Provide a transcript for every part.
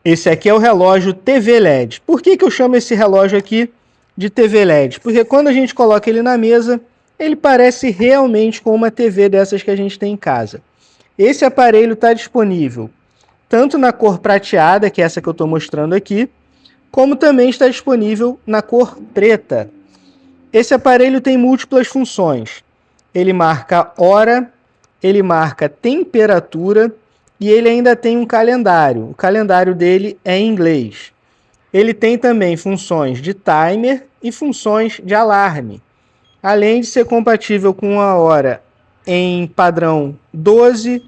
Esse aqui é o relógio TV LED. Por que eu chamo esse relógio aqui de TV LED? Porque quando a gente coloca ele na mesa, ele parece realmente com uma TV dessas que a gente tem em casa. Esse aparelho está disponível tanto na cor prateada, que é essa que eu estou mostrando aqui, como também está disponível na cor preta. Esse aparelho tem múltiplas funções. Ele marca hora, ele marca temperatura e ele ainda tem um calendário. O calendário dele é em inglês. Ele tem também funções de timer e funções de alarme, além de ser compatível com a hora em padrão 12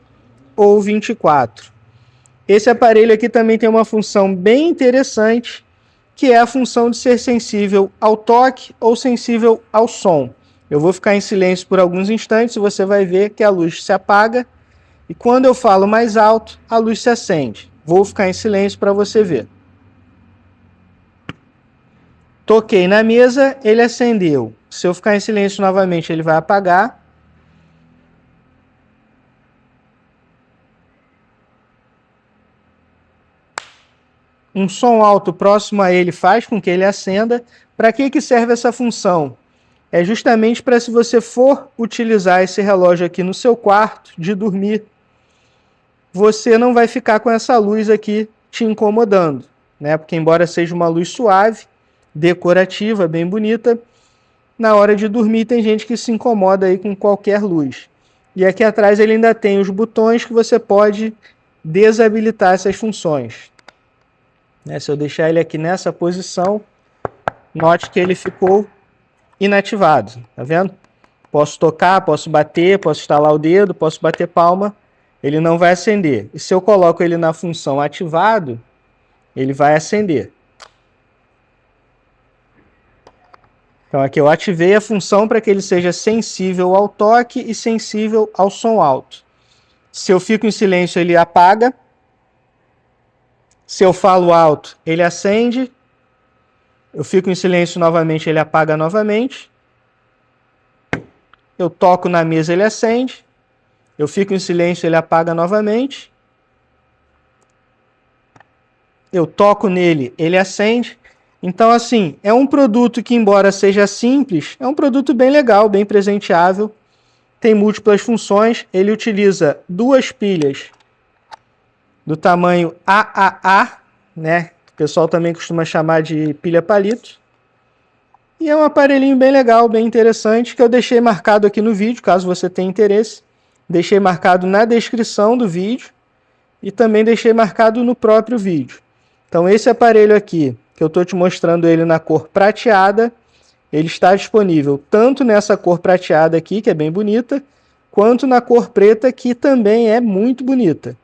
ou 24. Esse aparelho aqui também tem uma função bem interessante, que é a função de ser sensível ao toque ou sensível ao som. Eu vou ficar em silêncio por alguns instantes e você vai ver que a luz se apaga e quando eu falo mais alto, a luz se acende. Vou ficar em silêncio para você ver. Toquei na mesa, ele acendeu. Se eu ficar em silêncio novamente, ele vai apagar. Um som alto próximo a ele faz com que ele acenda. Para que serve essa função? É justamente para, se você for utilizar esse relógio aqui no seu quarto de dormir, você não vai ficar com essa luz aqui te incomodando, né? Porque embora seja uma luz suave, decorativa, bem bonita, na hora de dormir tem gente que se incomoda aí com qualquer luz. E aqui atrás ele ainda tem os botões que você pode desabilitar essas funções. Se eu deixar ele aqui nessa posição, note que ele ficou inativado, tá vendo? Posso tocar, posso bater, posso estalar o dedo, posso bater palma, ele não vai acender. E se eu coloco ele na função ativado, ele vai acender. Então aqui eu ativei a função para que ele seja sensível ao toque e sensível ao som alto. Se eu fico em silêncio, ele apaga. Se eu falo alto, ele acende. Eu fico em silêncio novamente, ele apaga novamente. Eu toco na mesa, ele acende. Eu fico em silêncio, ele apaga novamente. Eu toco nele, ele acende. Então, assim, é um produto que, embora seja simples, é um produto bem legal, bem presenteável. Tem múltiplas funções. Ele utiliza duas pilhas do tamanho AAA, né? O pessoal também costuma chamar de pilha palito. E é um aparelhinho bem legal, bem interessante, que eu deixei marcado aqui no vídeo, caso você tenha interesse. Deixei marcado na descrição do vídeo e também deixei marcado no próprio vídeo. Então esse aparelho aqui, que eu estou te mostrando ele na cor prateada, ele está disponível tanto nessa cor prateada aqui, que é bem bonita, quanto na cor preta, que também é muito bonita.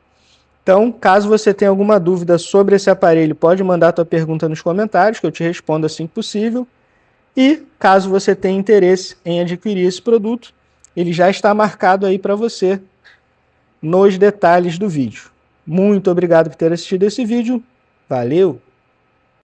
Então, caso você tenha alguma dúvida sobre esse aparelho, pode mandar a tua pergunta nos comentários, que eu te respondo assim que possível. E, caso você tenha interesse em adquirir esse produto, ele já está marcado aí para você nos detalhes do vídeo. Muito obrigado por ter assistido esse vídeo. Valeu!